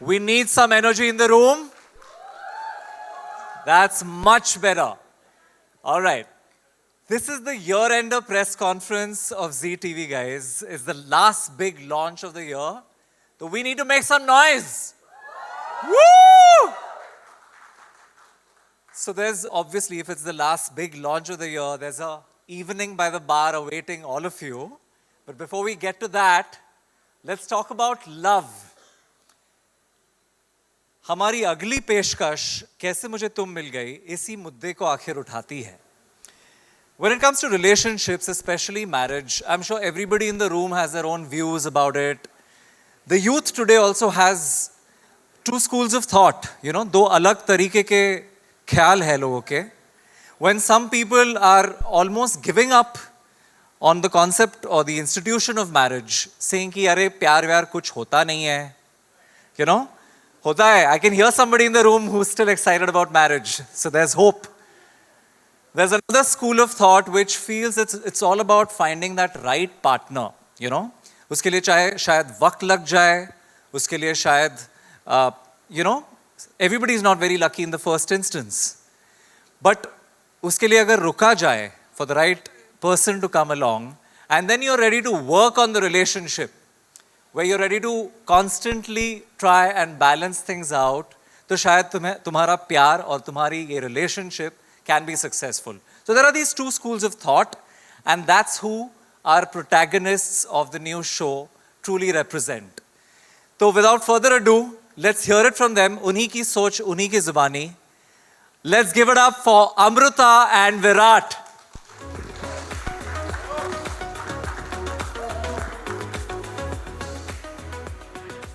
We need some energy in the room. That's much better. All right. This is the year-ender press conference of ZTV, guys. It's the last big launch of the year. So we need to make some noise. Woo! So there's obviously, if it's the last big launch of the year, there's a evening by the bar awaiting all of you. But before we get to that, let's talk about love. हमारी अगली पेशकश कैसे मुझे तुम मिल गई इसी मुद्दे को आखिर उठाती है. When it comes to relationships, especially marriage, I'm sure everybody in the room has their own views about it. The youth today also has two schools of thought, दो अलग तरीके के ख्याल है लोगों के. When some people are almost giving up on the concept or the institution of marriage, saying कि अरे प्यार व्यार कुछ होता नहीं है, होता है. I can hear somebody in the room who's still excited about marriage. So there's hope. There's another school of thought which feels it's all about finding that right partner, उसके लिए चाहे शायद वक्त लग जाए, उसके लिए शायद, everybody is not very lucky in the first instance. But उसके लिए अगर रुका जाए for the right person to come along, and then you're ready to work on the relationship, where you're ready to constantly try and balance things out, तो शायद तुम्हारा प्यार और तुम्हारी ये relationship can be successful. So there are these two schools of thought, and that's who our protagonists of the new show truly represent. So without further ado, let's hear it from them. उन्हीं की सोच, उन्हीं की जुबानी. Let's give it up for Amruta and Virat.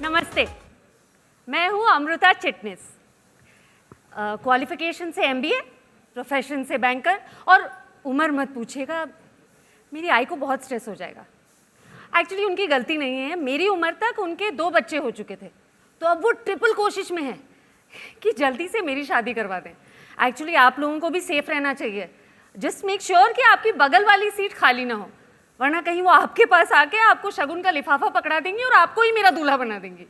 नमस्ते, मैं हूँ Amrita Chitnis. Qualification से MBA, प्रोफेशन से बैंकर, और उम्र मत पूछिएगा, मेरी आई को बहुत स्ट्रेस हो जाएगा. एक्चुअली उनकी गलती नहीं है. मेरी उम्र तक उनके 2 बच्चे हो चुके थे, तो अब वो ट्रिपल कोशिश में है कि जल्दी से मेरी शादी करवा दें. एक्चुअली आप लोगों को भी सेफ रहना चाहिए. जस्ट मेक श्योर कि आपकी बगल वाली सीट खाली ना हो, वरना कहीं वो आपके पास आके आपको शगुन का लिफाफा पकड़ा देंगी और आपको ही मेरा दूल्हा बना देंगी.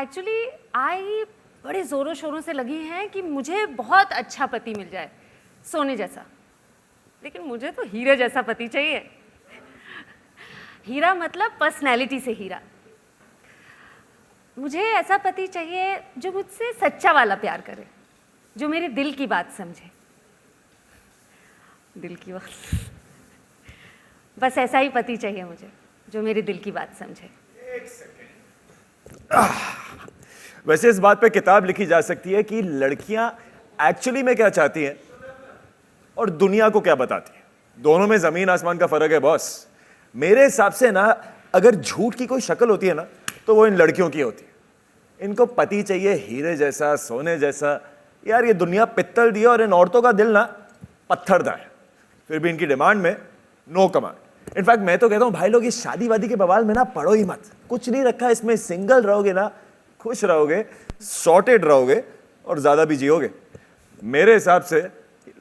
एक्चुअली आई बड़े ज़ोरों शोरों से लगी हैं कि मुझे बहुत अच्छा पति मिल जाए, सोने जैसा. लेकिन मुझे तो हीरे जैसा पति चाहिए. हीरा मतलब पर्सनैलिटी से हीरा. मुझे ऐसा पति चाहिए जो मुझसे सच्चा वाला प्यार करे, जो मेरे दिल की बात समझे. दिल की बात, बस ऐसा ही पति चाहिए मुझे, जो मेरे दिल की बात समझे. एक सेकेंड. वैसे इस बात पे किताब लिखी जा सकती है कि लड़कियां एक्चुअली में क्या चाहती हैं और दुनिया को क्या बताती हैं. दोनों में जमीन आसमान का फर्क है बॉस. मेरे हिसाब से ना, अगर झूठ की कोई शक्ल होती है ना, तो वो इन लड़कियों की होती है. इनको पति चाहिए हीरे जैसा, सोने जैसा. यार ये दुनिया पित्तल दी है और इन औरतों का दिल ना पत्थर दा है. फिर भी इनकी डिमांड में नो कमांड. इनफैक्ट मैं तो कहता हूँ भाई लोग, इस शादी वादी के बवाल में ना पढ़ो ही मत. कुछ नहीं रखा इसमें. सिंगल रहोगे ना, खुश रहोगे, सॉर्टेड रहोगे और ज्यादा भी जियोगे. मेरे हिसाब से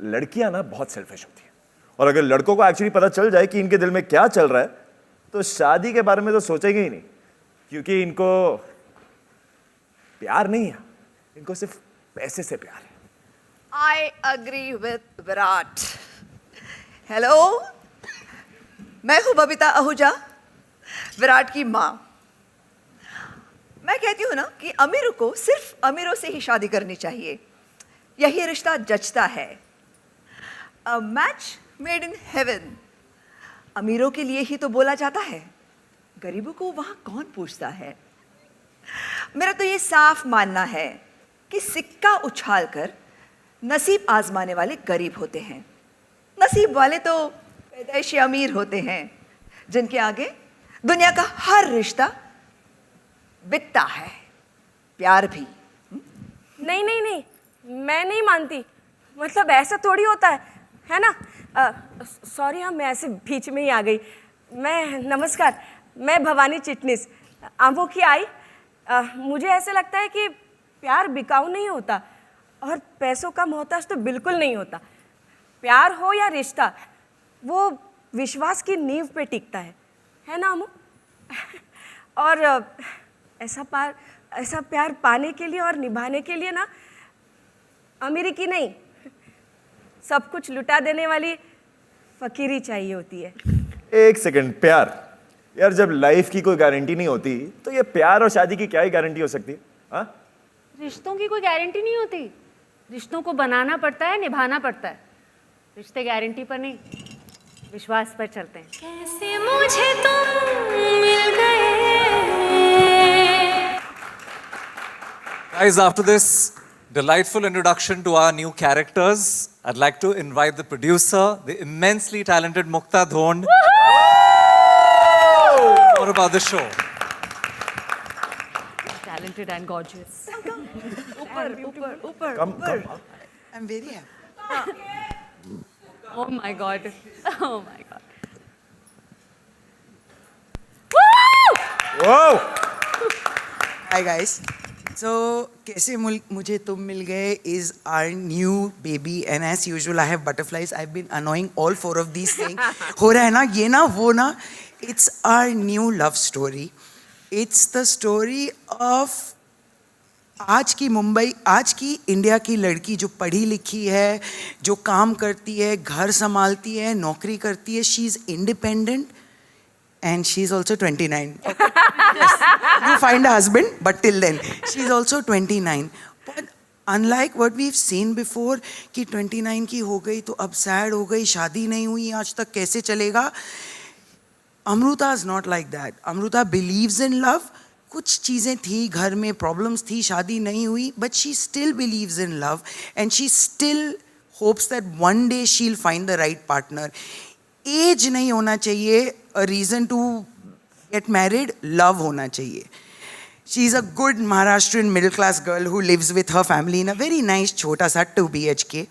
लड़कियां ना बहुत सेल्फिश होती हैं, और अगर लड़कों को एक्चुअली पता चल जाए कि इनके दिल में क्या चल रहा है, तो शादी के बारे में तो सोचेंगे ही नहीं. क्योंकि इनको प्यार नहीं है, इनको सिर्फ पैसे से प्यार है. I agree with Virat. Hello, मैं हूं बबीता आहूजा, विराट की माँ. मैं कहती हूँ ना कि अमीरों को सिर्फ अमीरों से ही शादी करनी चाहिए. यही रिश्ता जचता है. A match made in heaven. अमीरों के लिए ही तो बोला जाता है, गरीबों को वहाँ कौन पूछता है. मेरा तो ये साफ मानना है कि सिक्का उछालकर नसीब आजमाने वाले गरीब होते हैं. नसीब वाले तो पैदाइशी अमीर होते हैं, जिनके आगे दुनिया का हर रिश्ता बिकता है, प्यार भी. नहीं नहीं नहीं, मैं नहीं मानती. मतलब ऐसा थोड़ी होता है ना. सॉरी, हाँ, मैं ऐसे बीच में ही आ गई. नमस्कार, मैं भवानी चिटनिस, आंखों की आई. मुझे ऐसे लगता है कि प्यार बिकाऊ नहीं होता और पैसों का मोहताज तो बिल्कुल नहीं होता. प्यार हो या रिश्ता, वो विश्वास की नींव पे टिकता है ना अमू. और ऐसा प्यार पाने के लिए और निभाने के लिए ना अमीरी की नहीं, सब कुछ लुटा देने वाली फकीरी चाहिए होती है। एक सेकंड, प्यार यार, जब लाइफ की कोई गारंटी नहीं होती तो ये प्यार और शादी की क्या ही गारंटी हो सकती है? हाँ, रिश्तों की कोई गारंटी नहीं होती, रिश्तों को बनाना पड़ता है, निभाना पड़ता है। रिश्ते गारंटी पर नहीं, विश्वास पर चलते हैं। कैसे मुझे तुम मिल गए। Guys, after this delightful introduction to our new characters, I'd like to invite the producer, the immensely talented Mukta Dhon, more about the show. Talented and gorgeous. ऊपर come. I'm very happy. Oh my God. Oh my God. Wow! Hi guys. So कैसे मुझे तुम मिल गए is our new baby and as usual I have butterflies. I've been annoying all four of these things. हो रहा है ना ये ना वो ना. It's our new love story. It's the story of आज की मुंबई, आज की इंडिया की लड़की जो पढ़ी लिखी है, जो काम करती है, घर संभालती है, नौकरी करती है. She is independent and she is also 29. Okay. Yes. You find a husband, but till then she is also 29. But unlike what we've seen before कि 29 की हो गई तो अब सैड हो गई, शादी नहीं हुई, आज तक कैसे चलेगा. Amruta is not like that. Amruta believes in love. कुछ चीज़ें थी, घर में प्रॉब्लम्स थी, शादी नहीं हुई, but she still believes in love and she still hopes that one day she'll find the right partner. Age नहीं होना चाहिए a reason to get married, love होना चाहिए. She is a good Maharashtrian middle class girl who lives with her family in a very nice छोटा सा 2 BHK.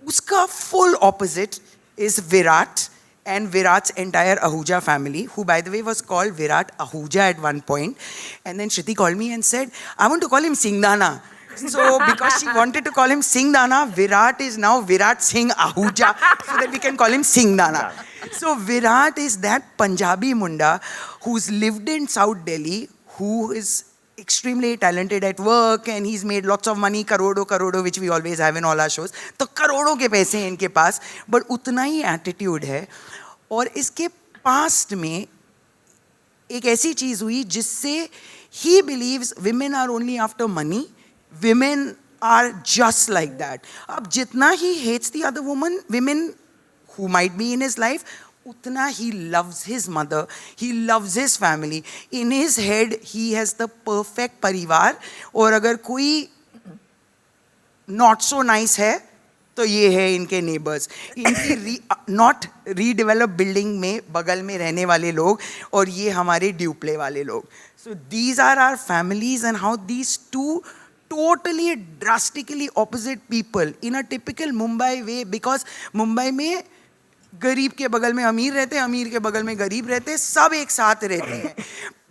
उसका full opposite is Virat and Virat's entire Ahuja family, who by the way was called Virat Ahuja at one point. And then Shruti called me and said, I want to call him Singhdana. So because she wanted to call him Singhdana, Virat is now Virat Singh Ahuja, so that we can call him Singhdana. So Virat is that Punjabi Munda who's lived in South Delhi, who is extremely talented at work and he's made lots of money, karodo, which we always have in all our shows. तो करोड़ों के पैसे हैं इनके पास, but उतना ही attitude है. और इसके past में एक ऐसी चीज़ हुई जिससे he believes women are only after money. Women are just like that. अब जितना he hates the other women who might be in his life, utna he loves his mother, he loves his family. In his head, he has the perfect परिवार. और अगर कोई not so nice है, तो ये है इनके neighbors. इनकी not redeveloped building में बगल में रहने वाले लोग और ये हमारे ड्यूप्ले वाले लोग. So these are our families and how these two totally drastically opposite people in a typical Mumbai way, because Mumbai में गरीब के बगल में अमीर रहते हैं, अमीर के बगल में गरीब रहते हैं, सब एक साथ रहते हैं.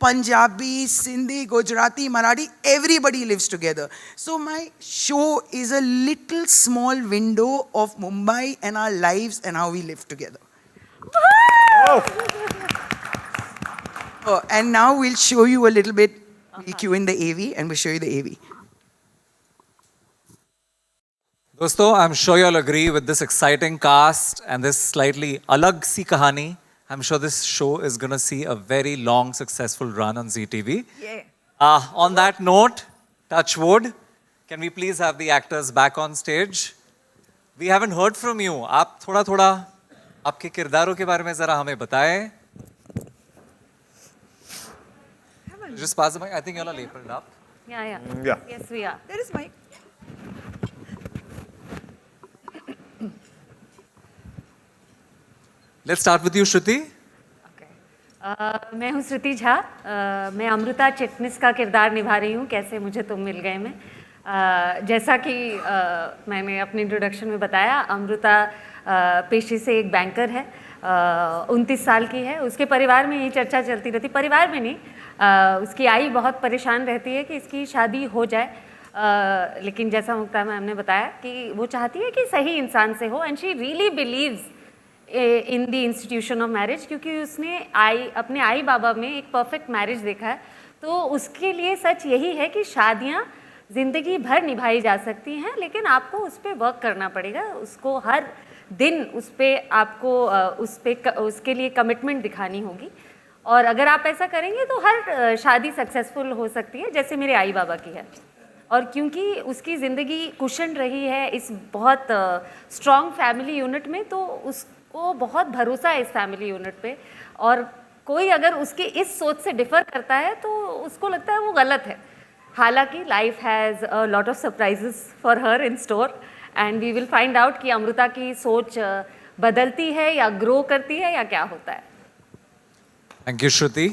Punjabi, Sindhi, Gujarati, Marathi, everybody lives together. So my show is a little small window of Mumbai and our lives and how we live together. Oh, and now we'll show you a little bit. We'll cue in the AV and we'll show you the AV. दोस्तों, I'm sure you'll agree with this exciting cast and this slightly alag si kahani. I'm sure this show is going to see a very long, successful run on ZTV. Yeah. On that note, touch wood, can we please have the actors back on stage? We haven't heard from you. आप थोड़ा आपके किरदारों के बारे में जरा हमें बताएं. Just pass the mic. I think you're all labeled up. Yeah. Yeah. Yes, we are. There is Mike. Let's start with you, Shruti. मैं हूँ श्रुति झा. मैं अमृता चिटनिस का किरदार निभा रही हूँ कैसे मुझे तुम मिल गए में. जैसा कि मैंने अपने इंट्रोडक्शन में बताया, अमृता पेशे से एक बैंकर है, 29 साल की है. उसके परिवार में ये चर्चा चलती रहती, परिवार में नहीं, उसकी आई बहुत परेशान रहती है कि इसकी शादी हो जाए. लेकिन जैसा मुक्ता मैम ने बताया कि वो चाहती है कि सही इंसान से हो, and she really believes in the institution of marriage, क्योंकि उसने अपने आई बाबा में एक परफेक्ट मैरिज देखा है. तो उसके लिए सच यही है कि शादियाँ ज़िंदगी भर निभाई जा सकती हैं, लेकिन आपको उस पर वर्क करना पड़ेगा, उसको हर दिन उस पर आपको उसके लिए कमिटमेंट दिखानी होगी। और अगर आप ऐसा करेंगे तो हर शादी सक्सेसफुल हो सकती है, जैसे मेरे आई बाबा की है। और क्योंकि उसकी ज़िंदगी कुशन रही है इस बहुत स्ट्रॉन्ग फैमिली यूनिट में, तो उसको बहुत भरोसा है इस फैमिली यूनिट पे। और कोई अगर उसकी इस सोच से डिफ़र करता है तो उसको लगता है वो गलत है। हालांकि life has a lot of surprises for her in store, and we will find out कि अमृता की सोच बदलती है या ग्रो करती है या क्या होता है। Thank you Shruti.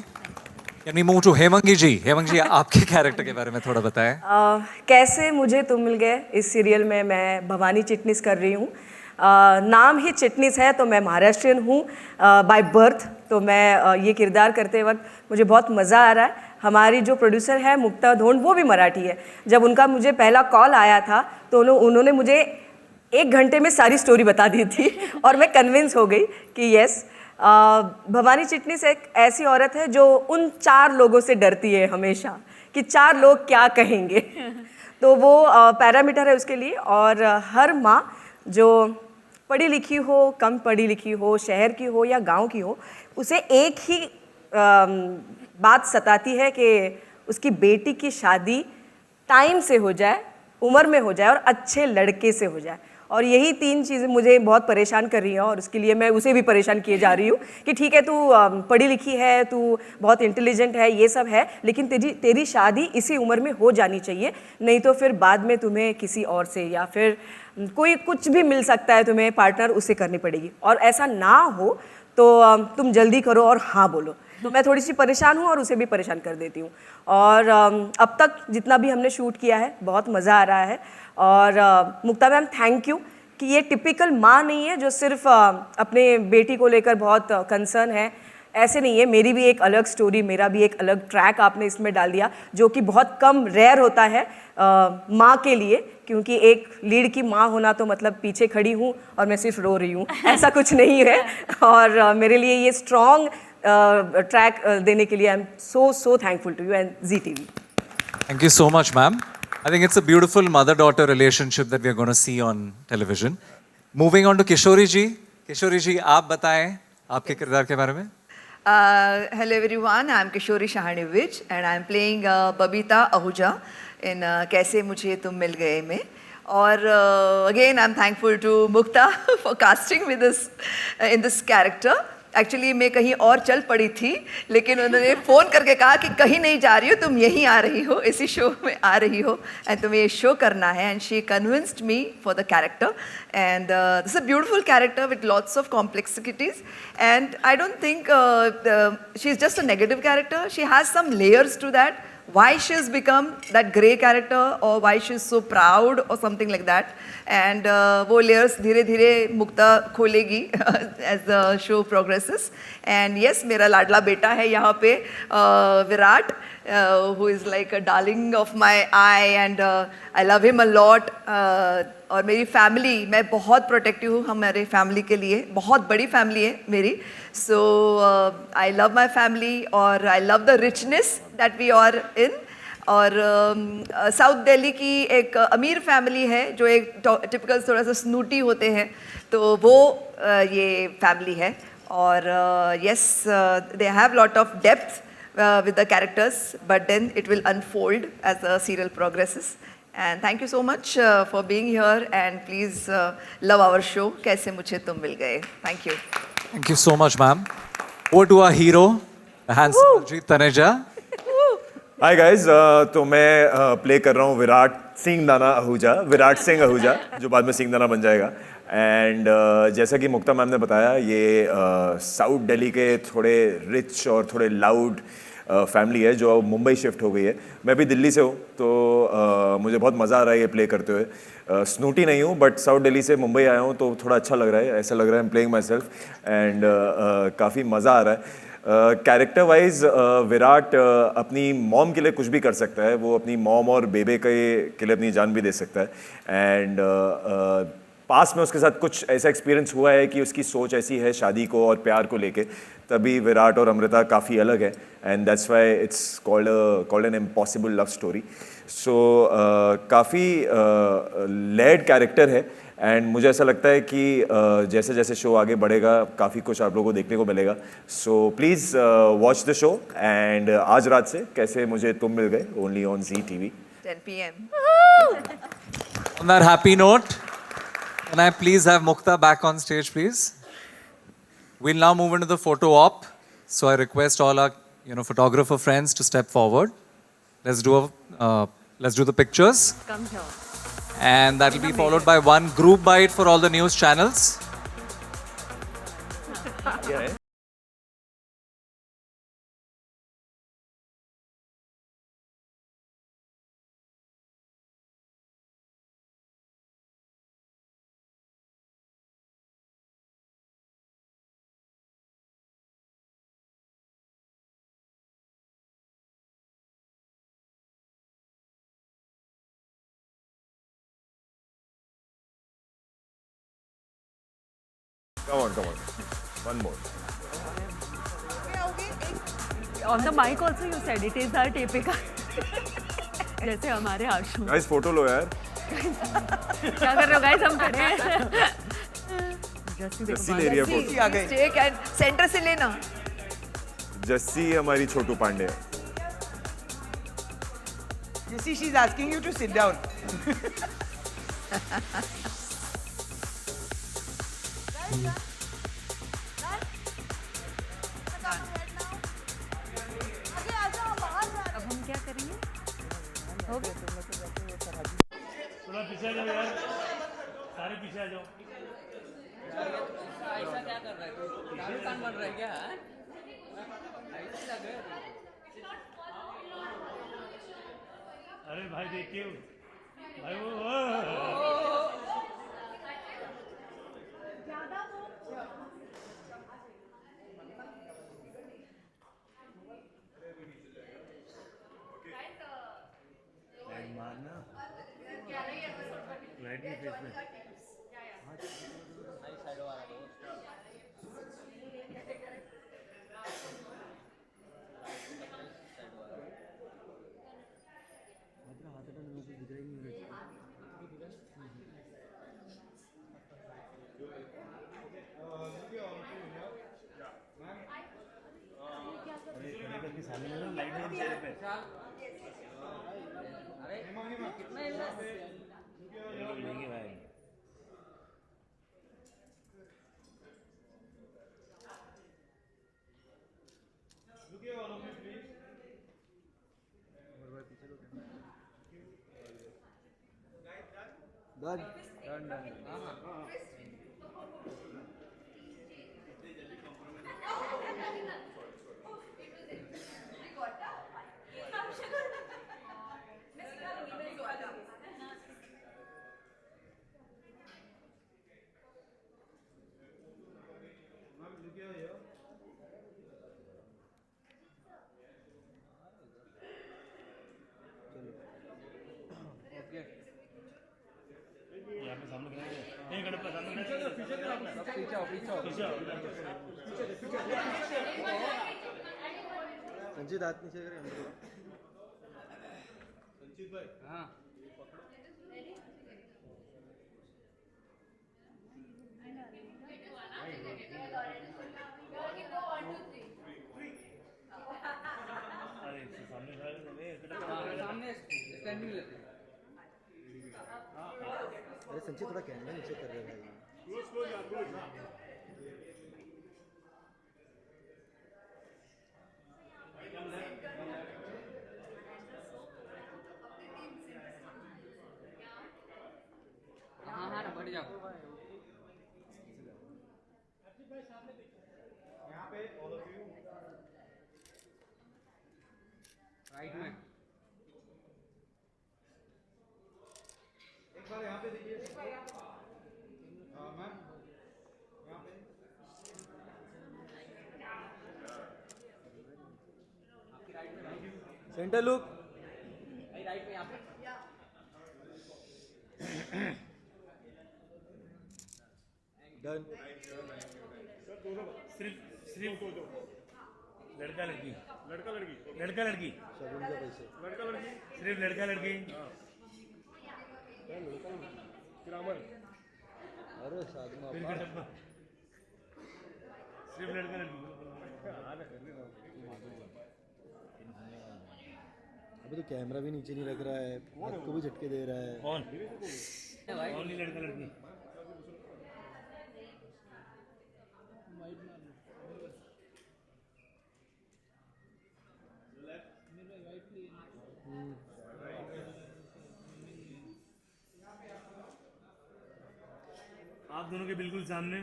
Can we move to Hemangi ji? Hemangi ji, आपके कैरेक्टर के बारे में थोड़ा बताएं। कैसे मुझे तुम मिल गए, इस सीरियल में मैं भवानी चिटनिस कर रही हूँ। नाम ही चिटनिस है, तो मैं महाराष्ट्रियन हूँ बाय बर्थ। तो मैं ये किरदार करते वक्त मुझे बहुत मज़ा आ रहा है। हमारी जो प्रोड्यूसर है मुक्ता धोंड, वो भी मराठी है। जब उनका मुझे पहला कॉल आया था तो उन्होंने मुझे 1 घंटे में सारी स्टोरी बता दी थी और मैं कन्विंस हो गई कि यस, भवानी चिटनिस एक ऐसी औरत है जो उन 4 लोगों से डरती है हमेशा कि 4 लोग क्या कहेंगे। तो वो पैरामीटर है उसके लिए। और हर माँ जो पढ़ी लिखी हो, कम पढ़ी लिखी हो, शहर की हो या गांव की हो, उसे एक ही बात सताती है कि उसकी बेटी की शादी टाइम से हो जाए, उम्र में हो जाए और अच्छे लड़के से हो जाए। और यही 3 चीज़ें मुझे बहुत परेशान कर रही हैं और उसके लिए मैं उसे भी परेशान किए जा रही हूँ कि ठीक है, तू पढ़ी लिखी है, तू बहुत इंटेलिजेंट है, ये सब है, लेकिन तेरी शादी इसी उम्र में हो जानी चाहिए, नहीं तो फिर बाद में तुम्हें किसी और से या फिर कोई कुछ भी मिल सकता है तुम्हें पार्टनर, उससे करनी पड़ेगी। और ऐसा ना हो तो तुम जल्दी करो और हाँ बोलो। तो मैं थोड़ी सी परेशान हूँ और उसे भी परेशान कर देती हूँ। और अब तक जितना भी हमने शूट किया है बहुत मज़ा आ रहा है। और मुक्ता मैम, थैंक यू कि ये टिपिकल माँ नहीं है जो सिर्फ अपने बेटी को लेकर बहुत कंसर्न है। ऐसे नहीं है, मेरी भी एक अलग स्टोरी, मेरा भी एक अलग ट्रैक आपने इसमें डाल दिया, जो कि बहुत कम रेयर होता है माँ के लिए, क्योंकि एक लीड की माँ होना तो मतलब पीछे खड़ी हूँ और मैं सिर्फ रो रही हूँ, ऐसा कुछ नहीं है। और मेरे लिए ये स्ट्रॉन्ग ट्रैक देने के लिए I am so thankful to you and Zee TV. Thank you so much, ma'am. I think it's a beautiful mother-daughter relationship that we are going to see on television. Moving on to Kishori ji. Kishori ji, आप बताएं आपके किरदार के बारे में। Hello everyone, I am Kishori Shahanivich and I am playing Babita Ahuja in कैसे मुझे तुम मिल गए में। और again I am thankful to Mukta for casting me in this character. Actually मैं कहीं और चल पड़ी थी, लेकिन उन्होंने फ़ोन करके कहा कि कहीं नहीं जा रही हो, तुम यहीं आ रही हो, इसी शो में आ रही हो एंड तुम्हें ये शो करना है। And she convinced me for the character and this a beautiful character with lots of complexities and I don't think she is just a negative character, she has some layers to that, why she has become that grey character or why she is so proud or something like that. And वो layers धीरे धीरे मुक्ता खोलेगी as the show progresses. And yes, मेरा लाडला बेटा है यहाँ पे Virat, who is like a darling of my eye and I love him a lot. और मेरी फैमिली, मैं बहुत प्रोटेक्टिव हूँ हमारे फैमिली के लिए, बहुत बड़ी फैमिली है मेरी। सो आई लव माई फैमिली और I love the richness that we are in. और साउथ दिल्ली की एक अमीर फैमिली है जो एक टिपिकल थोड़ा सा स्नूटी होते हैं, तो वो ये फैमिली है। और yes, they have lot of depth with the characters, but then it will unfold as the serial progresses. And thank you so much for being here and please love our show कैसे मुझे तुम मिल गए. Thank you. Thank you so much, ma'am. Over to our hero, the handsome Arjit Taneja. Hi guys, तो मैं play कर रहा हूँ विराट सिंह दाना आहूजा, विराट सिंह आहूजा, जो बाद में सिंह दाना बन जाएगा। एंड जैसा कि मुक्ता मैम ने बताया, ये साउथ दिल्ली के थोड़े रिच और थोड़े लाउड फैमिली है जो मुंबई शिफ्ट हो गई है। मैं भी दिल्ली से हूँ, तो मुझे बहुत मज़ा आ रहा है ये प्ले करते हुए। स्नूटी नहीं हूँ, बट साउथ दिल्ली से मुंबई आया हूँ तो थोड़ा अच्छा लग रहा है, ऐसा लग रहा है I am playing my self and काफ़ी मज़ा आ रहा है। कैरेक्टर वाइज विराट अपनी मॉम के लिए कुछ भी कर सकता है, वो अपनी मॉम और बेबे के लिए अपनी जान भी दे सकता है। एंड पास में उसके साथ कुछ ऐसा एक्सपीरियंस हुआ है कि उसकी सोच ऐसी है शादी को और प्यार को लेके, तभी विराट और अमृता काफ़ी अलग है and that's why it's called an impossible love story. So काफ़ी लेड कैरेक्टर है एंड मुझे ऐसा लगता है कि जैसे जैसे शो आगे बढ़ेगा काफ़ी कुछ आप लोगों को देखने को मिलेगा. So please watch the show and आज रात से कैसे मुझे तुम मिल गए, only on ZTV. 10 p.m. On that happy note, can I please have Mukta back on stage, please? We'll now move into the photo op. So I request all our photographer friends to step forward. Let's do the pictures, Come here. and that will be followed by one group bite for all the news channels. Come on. One more. On the mic also you said it is our typical. जैसे हमारे आशु. Guys, photo लो यार. क्या कर रहे हो guys? हम खड़े हैं. जस्सी ले रही है फोटो. आ गई. Take and center से लेना. जस्सी हमारी छोटू Pandey. You see, she's asking you to sit down. अब हम क्या करेंगे? हो गया? थोड़ा पीछे आ जाओ यार, सारे पीछे आ जाओ. ऐसा क्या कर रहा है? शाहरुख खान बन रहा है क्या? ऐसे लग रहा है. अरे भाई देखिए भाई वो यहाँ पे सामने खड़े हैं. नहीं गणपत सामने खड़े हैं. पीछे आओ. संजीत हाथ नीचे करें. संजीत भाई. हाँ. अरे सामने खड़े हैं. सामने स्टैंडिंग लेते हैं. अरे संजीत थोड़ा कैमरा नीचे कर रहे हैं भाई. हाँ बढ़ जाओ. राइट में. Centre look. राइट में यहाँ पे. डन सिर्फ सिर्फ लड़का लड़की लड़का लड़की लड़का लड़की शगुन के पैसे लड़का लड़की सिर्फ लड़का लड़की ग्रामर अरे साधु फिर का डब्बा सिर्फ लड़का लड़की अभी तो कैमरा भी नीचे नहीं रख रहा है हाथ को भी झटके दे रहा है कौन ओनली लड़का लड़की आप दोनों के बिल्कुल सामने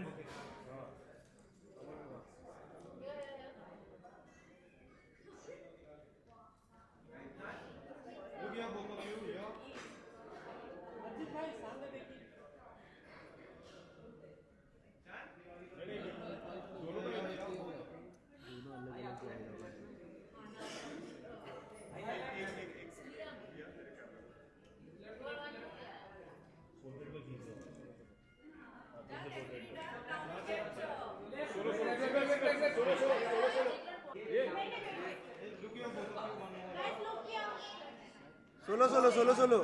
सोलो सोलो सोलो सोलो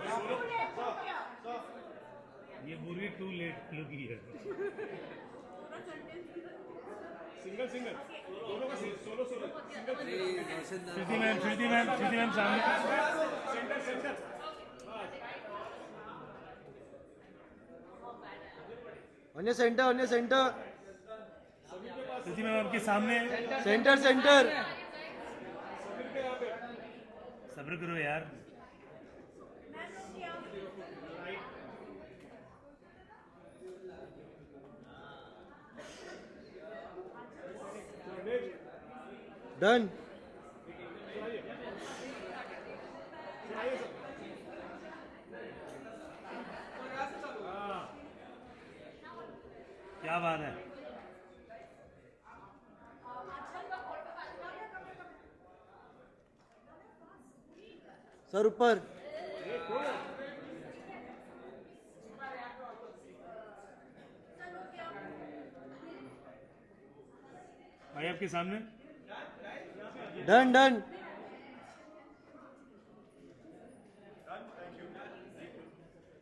ये मूवी टू लेट लुकी है सिंगल सिंगल दोनों का सोलो सोलो श्रुति मैम सामने सेंटर सेंटर अन्य सेंटर अन्य सेंटर श्रुति मैम आपके सामने सेंटर सेंटर सब्र करो यार डन क्या बात है सर ऊपर भाई आपके सामने डन डन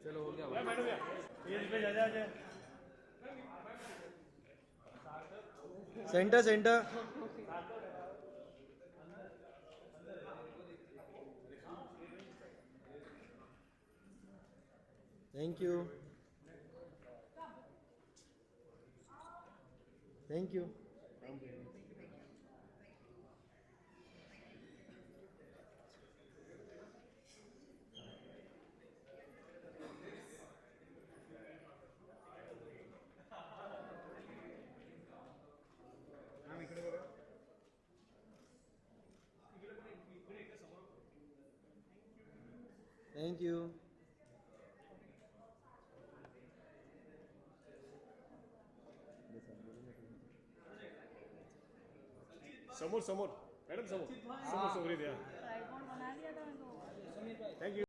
चलो हो गया भाई पे जा जा centre centre thank you thank you thank you समोर समोर मॅडम समोर समोर समोर द्या थँक्यू